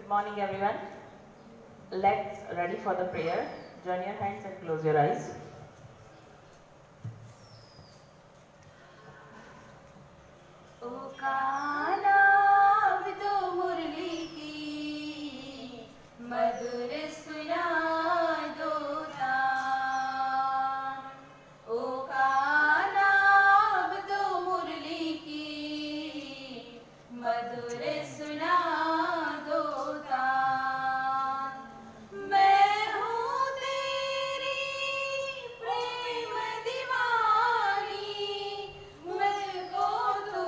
Good morning, everyone. Let's ready for the prayer. Join your hands and close your eyes. ओ काना अब तो मुरली की मधुर सुना दो तान। ओ काना अब तो मुरली की मधुर सुना दो तान। मैं हूँ तेरी प्रेम दीवानी, मुझको तू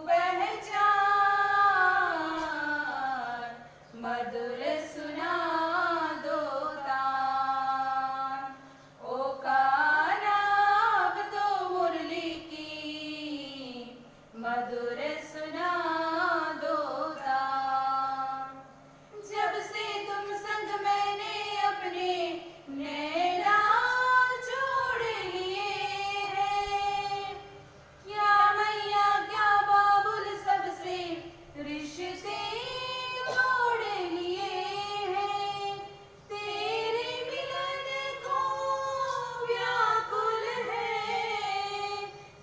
पहचान। मधुर सुना दो तान। ओ काना अब तो मुरली की मधुर सुना दो तान। जब से तुम संग मैंने अपने नैना जोड़ लिए हैं, क्या मैया क्या बाबुल सबसे रिश्ते जोड़ लिए हैं। तेरे मिलन को व्याकुल है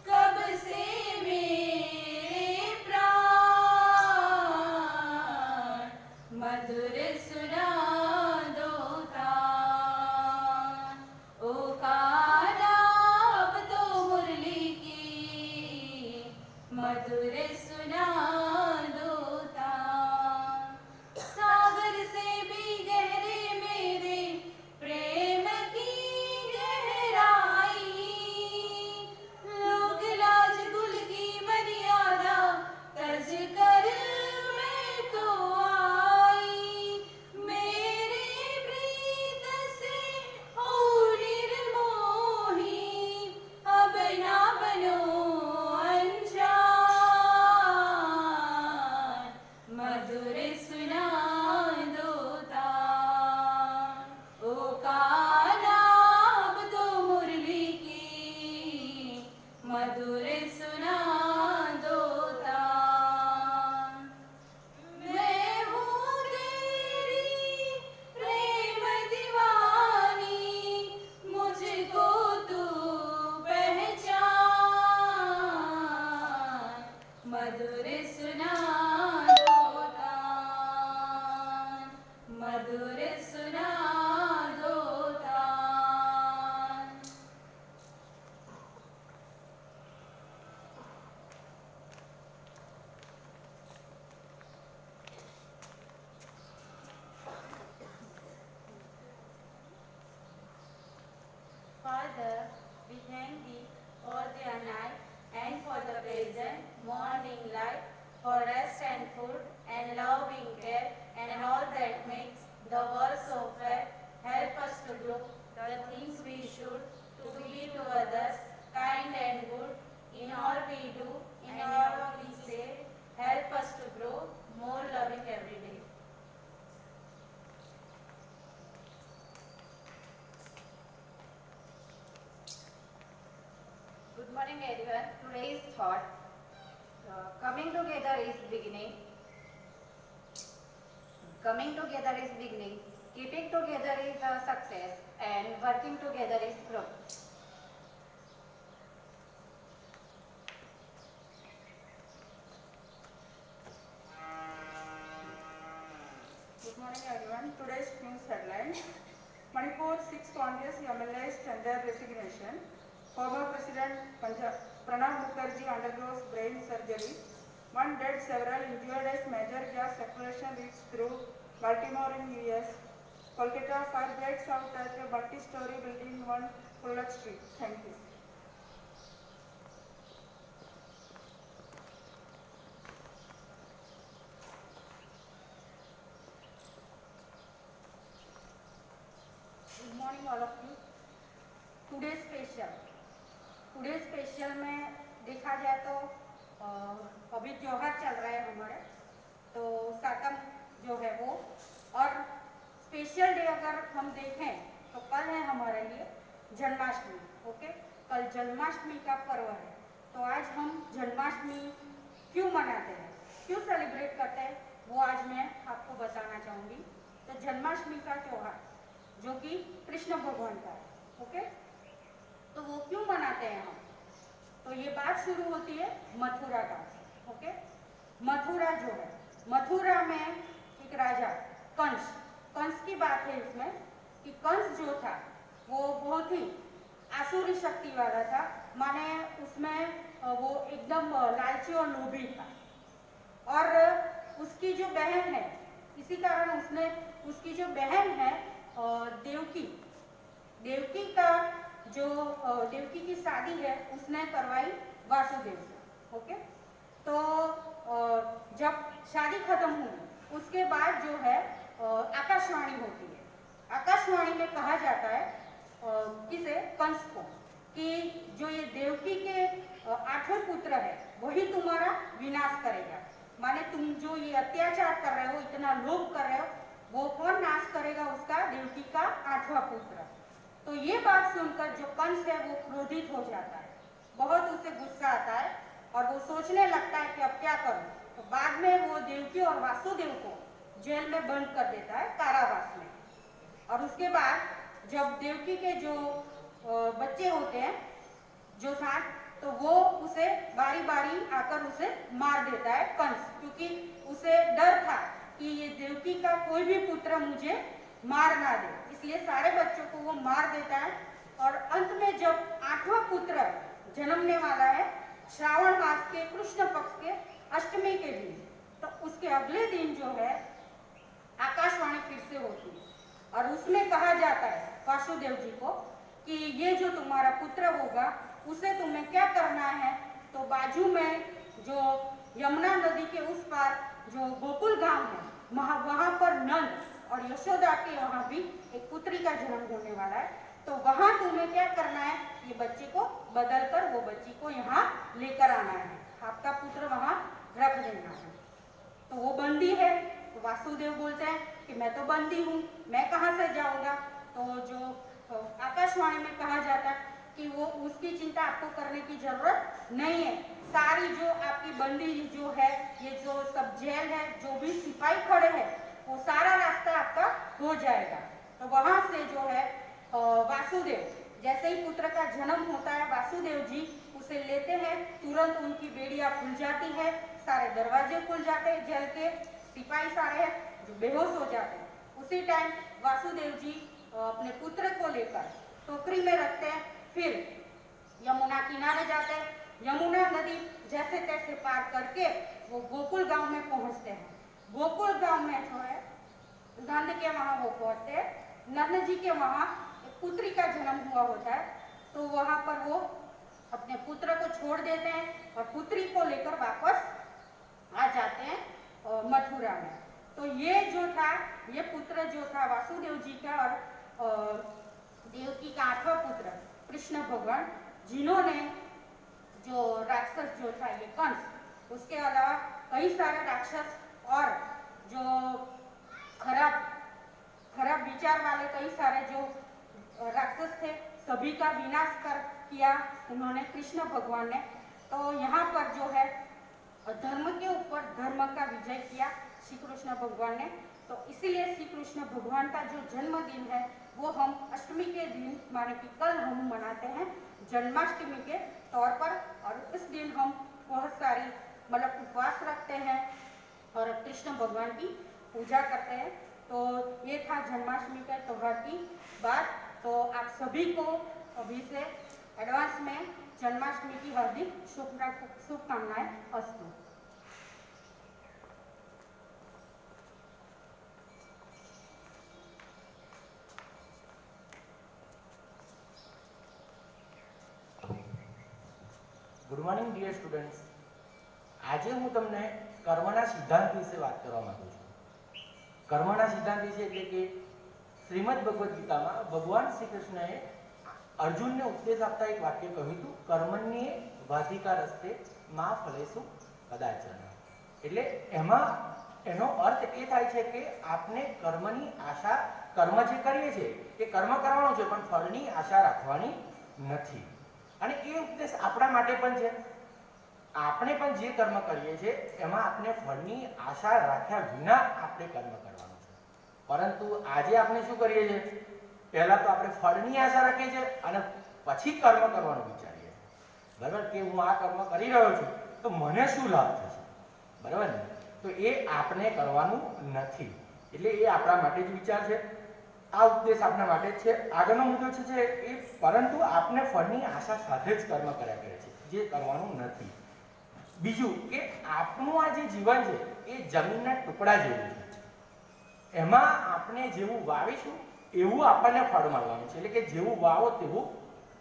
कब से मेरे प्राण। मधुर सुना दो तान। ओ काना अब तो मुरली की मधुर सुना दो तान। सागर से भी गहरे मेरे प्रेम की गहराई, लोग लाज गुल की मर्यादा तज कर मैं तो आई। मेरे प्रीत से ओ निर्मोही अब ना बनो अनजान। मधुर सुना दो तान। ओ काना अब तो मुरली की मधुर सुना दो तान। मैं हूँ तेरी प्रेम दीवानी, मुझको तू पहचान। मधुर सुना दो तान। मधुर सुना दो तान। Father, we thank thee for the night and for the present morning light, for rest and food and loving care and all that makes the world so fair. Help us to do the things we should, to be to others kind and good in all we do, in all we say. Help us to grow more loving every day. Good morning, everyone. Today's thought: coming together is beginning. Coming together is beginning. Keeping together is a success, and working together is growth. Good morning, everyone. Today's news headlines: Manipur 6 Congress MLAs tender resignation. Former President Pranab Mukherjee undergoes brain surgery. One dead, several injured as major gas separation leaks through Baltimore in US. Kolkata fire breaks out at a multi-story building on Fullock Street. Thank you. Good morning, all of you. Today special में देखा जाए तो अभी त्योहार चल रहा है हमारे, तो सातम जो है वो, और स्पेशल डे अगर हम देखें तो कल है हमारे लिए जन्माष्टमी। ओके, कल जन्माष्टमी का पर्व है। तो आज हम जन्माष्टमी क्यों मनाते हैं, क्यों सेलिब्रेट करते हैं, वो आज मैं आपको बताना चाहूँगी। तो जन्माष्टमी का त्योहार जो कि कृष्ण भगवान का है, ओके, तो वो क्यों मनाते हैं हम? तो ये बात शुरू होती है मथुरा गांव से, ओके। मथुरा जो है, मथुरा में एक राजा कंस की बात है इसमें कि कंस जो था वो बहुत ही आसुरी शक्ति वाला था, माने उसमें वो एकदम लालची और लोभी था। और उसकी जो बहन है, इसी कारण उसने उसकी जो बहन है देवकी का जो देवकी की शादी है उसने करवाई वासुदेव से, ओके। तो जब शादी खत्म हुई उसके बाद जो है आकाशवाणी होती है। आकाशवाणी में कहा जाता है किसे, कंस को, कि जो ये देवकी के 8वें पुत्र है वही तुम्हारा विनाश करेगा। माने तुम जो ये अत्याचार कर रहे हो, इतना लोभ कर रहे हो, वो कौन नाश करेगा उसका? देवकी का 8वां पुत्र। तो ये बात सुनकर जो कंस है वो क्रोधित हो जाता है, बहुत उसे गुस्सा आता है और वो सोचने लगता है कि अब क्या करूं। तो बाद में वो देवकी और वासुदेव को जेल में बंद कर देता है, कारावास में। और उसके बाद जब देवकी के जो बच्चे होते हैं जो 7, तो वो उसे बारी बारी आकर उसे मार देता है कंस, क्योंकि उसे डर था कि ये देवकी का कोई भी पुत्र मुझे मार ना दे, इसलिए सारे बच्चों को वो मार देता है। और अंत में जब 8वां पुत्र जन्मने वाला है श्रावण मास के कृष्ण पक्ष के अष्टमी के दिन, तो उसके अगले दिन जो है आकाशवाणी फिर से होती है और उसमें कहा जाता है वासुदेव जी को कि ये जो तुम्हारा पुत्र होगा उसे तुम्हें क्या करना है। तो बाजू में जो यमुना नदी के उस पार जो गोकुल गांव है, वहां पर नंद और यशोदा के वहां भी एक पुत्री का जन्म होने वाला है। तो वहां तुम्हें क्या करना है, ये बच्चे को बदल कर वो बच्ची को यहाँ लेकर आना है, आपका पुत्र वहां रख देना है। तो वो बंदी है, तो वासुदेव बोलते हैं कि मैं तो बंदी हूँ, मैं कहाँ से जाऊँगा। तो जो आकाशवाणी में कहा जाता है कि वो उसकी चिंता आपको करने की जरूरत नहीं है, सारी जो आपकी बंदी जो है, ये जो सब जेल है, जो भी सिपाही खड़े हैं, वो सारा रास्ता आपका हो जाएगा। तो वहां से जो है वासुदेव, जैसे ही पुत्र का जन्म होता है वासुदेव जी उसे लेते हैं, तुरंत उनकी बेड़ियां खुल जाती है, सारे दरवाजे खुल जाते हैं, जेल के सिपाही सारे हैं जो बेहोश हो जाते हैं। उसी टाइम वासुदेव जी अपने पुत्र को लेकर टोकरी में रखते हैं, फिर यमुना किनारे जाते हैं, यमुना नदी जैसे तैसे पार करके वो गोकुल गांव में पहुंचते हैं। गोकुल गांव में जो है नंद के वहां वो पहुंचते हैं, नंद जी के वहां एक पुत्री का जन्म हुआ होता है, तो वहां पर वो अपने पुत्र को छोड़ देते हैं और पुत्री को लेकर वापस आ जाते हैं मथुरा में। तो ये जो था, ये पुत्र जो था वासुदेव जी का और देवकी का 8वां पुत्र कृष्ण भगवान, जिन्होंने जो राक्षस जो था ये कंस, उसके अलावा कई सारे राक्षस और जो खराब विचार वाले कई सारे जो राक्षस थे, सभी का विनाश कर किया उन्होंने कृष्ण भगवान ने। तो यहाँ पर जो है धर्म के ऊपर धर्म का विजय किया श्री कृष्ण भगवान ने। तो इसीलिए श्री कृष्ण भगवान का जो जन्मदिन है वो हम अष्टमी के दिन, माने कि कल हम मनाते हैं जन्माष्टमी के तौर पर। और इस दिन हम बहुत सारी मतलब उपवास रखते हैं और कृष्ण भगवान की पूजा करते हैं। तो ये था जन्माष्टमी के त्यौहार की बात। तो आप सभी को अभी से एडवांस में जन्माष्टमी की हार्दिक शुभकामनाएं अस्तु। ગુડ મોર્નિંગ ડિયર સ્ટુડન્ટ્સ, આજે હું તમને કર્મના સિદ્ધાંત વિશે વાત કરવા માંગુ છું. કર્મના સિદ્ધાંત વિશે એટલે કે શ્રીમદ ભગવદ્ ગીતામાં ભગવાન શ્રી કૃષ્ણએ અર્જુનને ઉપદેશ આપતા એક વાક્ય કહ્યું હતું, કર્મણ્યે વાધિકા રસ્તે મા ફલેષુ કદાચન. એટલે એમાં એનો અર્થ એ થાય છે કે આપણે કર્મની આશા, કર્મ જે કરીએ છીએ એ કર્મ કરવાનું છે પણ ફળની આશા રાખવાની નથી. અને એ ઉપદેશ આપણા માટે પણ છે. આપણે પણ જે કર્મ કરીએ છીએ એમાં આપણે ફળની આશા રાખ્યા વિના આપણે કર્મ કરવાનું છે. પરંતુ આજે આપણે શું કરીએ છીએ, પહેલા તો આપણે ફળની આશા રાખીએ છીએ અને પછી કર્મ કરવાનું વિચારીએ છીએ. બરાબર, કે હું આ કર્મ કરી રહ્યો છું તો મને શું લાભ થશે, બરાબર ને? તો એ આપણે કરવાનું નથી. એટલે એ આપણા માટે જ વિચાર છે, આ ઉપદેશ આપણા માટે જ છે. આગળનો મુદ્દો છે એ પરંતુ આપણે ફળની આશા સાથે જ કર્મ કર્યા કરે છે, જે કરવાનું નથી. બીજું કે આપણું આ જે જીવન છે એ જમીનના ટુકડા જેવું છે. એમાં આપણે જેવું વાવીશું એવું આપણને ફળ મળવાનું છે. એટલે કે જેવું વાવો તેવું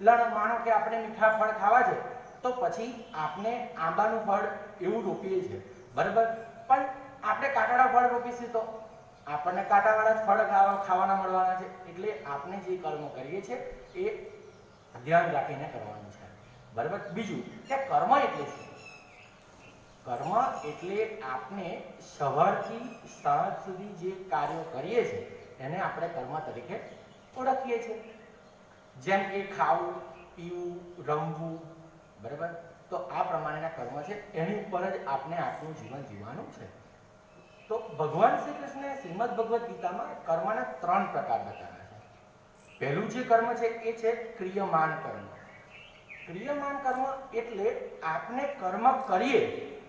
લણો. માનો કે આપણે મીઠા ફળ ખાવા છે તો પછી આપણે આંબાનું ફળ એવું રોપીએ છીએ, બરાબર, પણ આપણે કાંટાળા ફળ રોપીશું તો આપણને કાંટાવાળા જ ફળ ખાવાના મળવાના છે. એટલે આપણે જે કર્મ કરીએ છીએ એ ધ્યાન રાખીને કરવાનું છે, બરાબર. બીજું કે કર્મ એટલે શું? કર્મ એટલે આપણે સવારથી સાંજ સુધી જે કાર્યો કરીએ છીએ એને આપણે કર્મ તરીકે ઓળખીએ છીએ. જેમ કે ખાવું, પીવું, રમવું, બરાબર. તો આ પ્રમાણેના કર્મ છે, એની ઉપર જ આપણે આપણું જીવન જીવવાનું છે. તો ભગવાન શ્રી કૃષ્ણે શ્રીમદ ભગવદ્ ગીતામાં કર્મના 3 પ્રકાર બતાવ્યા છે. પહેલું જે કર્મ છે એ છે ક્રિયમાન કર્મ. ક્રિયમાન કર્મ એટલે આપણે કર્મ કરીએ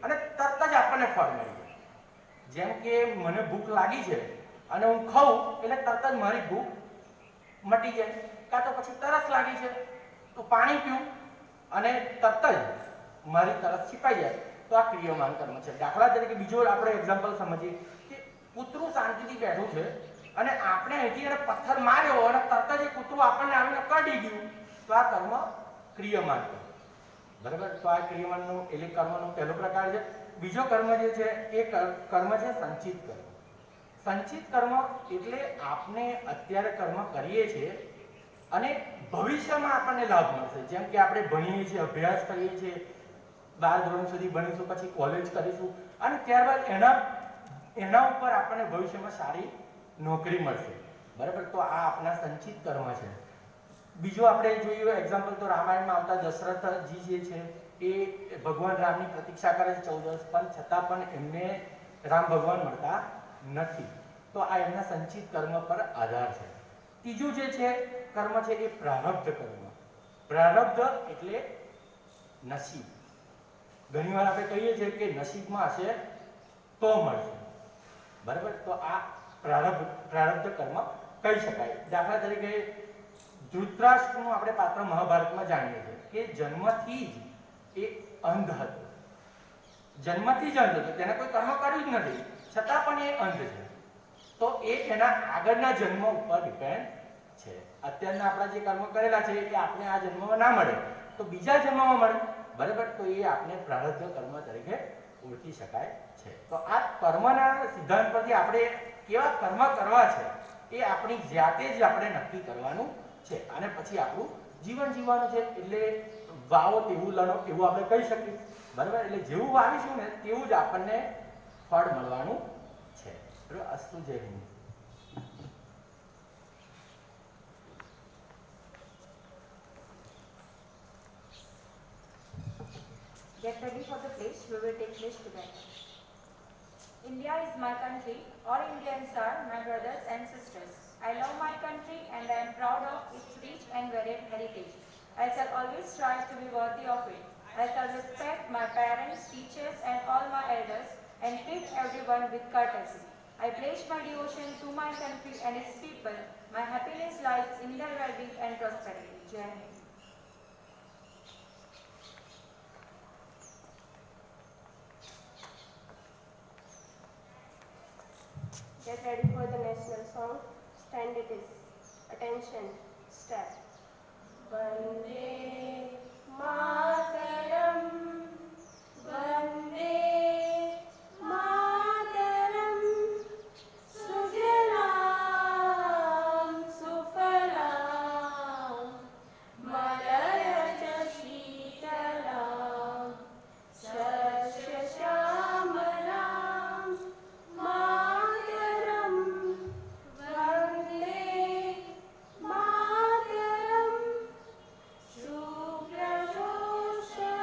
અને તરત જ આપણને ફળ મળી જાય. જેમ કે મને ભૂખ લાગી છે અને હું ખાઉં એટલે તરત જ મારી ભૂખ મટી જાય. કાં તો પછી તરસ લાગી છે તો પાણી પીવું અને તરત જ મારી તરસ છીપાઈ જાય. તો આ ક્રિયમાન કર્મ છે. દાખલા તરીકે બીજો આપણે એક્ઝામ્પલ સમજીએ કે કૂતરું શાંતિથી બેઠું છે અને આપણે અહીંથી એને પથ્થર માર્યો અને તરત જ એ કૂતરું આપણને આવીને કરડી ગયું, તો આ કર્મ ક્રિયમાન કર્મ, બરાબર. તો આ ક્રિયમાનનું એટલે કર્મનો પહેલો પ્રકાર છે. બીજો કર્મ જે છે એ કર્મ છે સંચિત કર્મ. સંચિત કર્મ એટલે આપણે અત્યારે કર્મ કરીએ છીએ અને ભવિષ્યમાં આપણને લાભ મળશે. જેમ કે આપણે ભણીએ છીએ, અભ્યાસ કરીએ છીએ, 12 ધોરણ સુધી ભણીશું, પછી કોલેજ કરીશું અને ત્યારબાદ એના ઉપર આપણને ભવિષ્યમાં સારી નોકરી મળશે, બરાબર. તો આ આપણા સંચિત કર્મ છે. બીજું આપણે જોયું એક્ઝામ્પલ તો રામાયણમાં આવતા દશરથજી જે છે એ ભગવાન રામની પ્રતીક્ષા કરે છે 14 વર્ષ, પણ છતાં પણ એમને રામ ભગવાન મળતા નથી. તો આ એમના સંચિત કર્મ પર આધાર છે. ત્રીજું જે છે કર્મ છે એ પ્રારબ્ધ કર્મ. પ્રારબ્ધ એટલે નસીબ. ઘણીવાર આપણે કહીએ છીએ કે નસીબમાં હશે તો મળશે, બરાબર. તો આ પ્રારબ્ધ કર્મ કહી શકાય. દાખલા તરીકે ધૃતરાષ્ટ્રનું આપણે પાત્ર મહાભારતમાં જાણીએ છીએ કે જન્મથી જ એ અંધ હતો. જન્મથી જ અંધ હતો, તેને કોઈ કર્મ કર્યું જ નથી, છતાં પણ એ અંધ છે. તો એ એના આગળના જન્મ ઉપર ડિપેન્ડ છે. અત્યારના આપણા જે કર્મ કરેલા છે એ આપણે આ જન્મમાં ના મળે તો બીજા જન્મમાં મળે, બરાબર. તો એ આપણે પ્રારબ્ધ કર્મ તરીકે ઓળખી શકાય છે. તો આ કર્મના સિદ્ધાંત પરથી આપણે કેવા કર્મ કરવા છે એ આપણી જાતે જ આપણે નક્કી કરવાનું છે અને પછી આપણું જીવન જીવવાનું છે. એટલે વાવો તેવું લણો એવું આપણે કહી શકીએ, બરાબર. એટલે જેવું વાવીશું ને તેવું જ આપણને ફળ મળવાનું છે. બરાબર. અસ્તુ, જય Hind. Get ready for the place we will take place together. India is my country. All Indians are my brothers and sisters. I love my country and I am proud of its rich and varied heritage. I shall always strive to be worthy of it. I shall respect my parents, teachers and all my elders and treat everyone with courtesy. I pledge my devotion to my country and its people. My happiness lies in their well-being and prosperity. Jai Hind. Get ready for the national song. Stand it is. Attention. Step. Vande Mataram. Vande Mataram. Sujalam Sufalam. Malayaj Sheetalam. Sasya Shyaamalam. Mataram. Vande Mataram. Suprajosha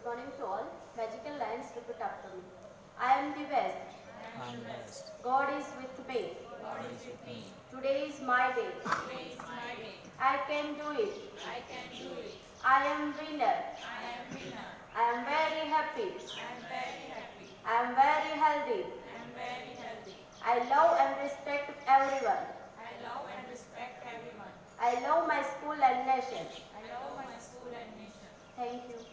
morning to all. Magical lines repeat after me. I am the best. I am blessed. God is with me. God is with me. Today is my day. Today is my day. I can do it. I can do it. I am winner. I am winner. I am very happy. I am very happy. I am very healthy. I am very healthy. I love and respect everyone. I love and respect everyone. I love my school and nation. I love my school and nation. Thank you.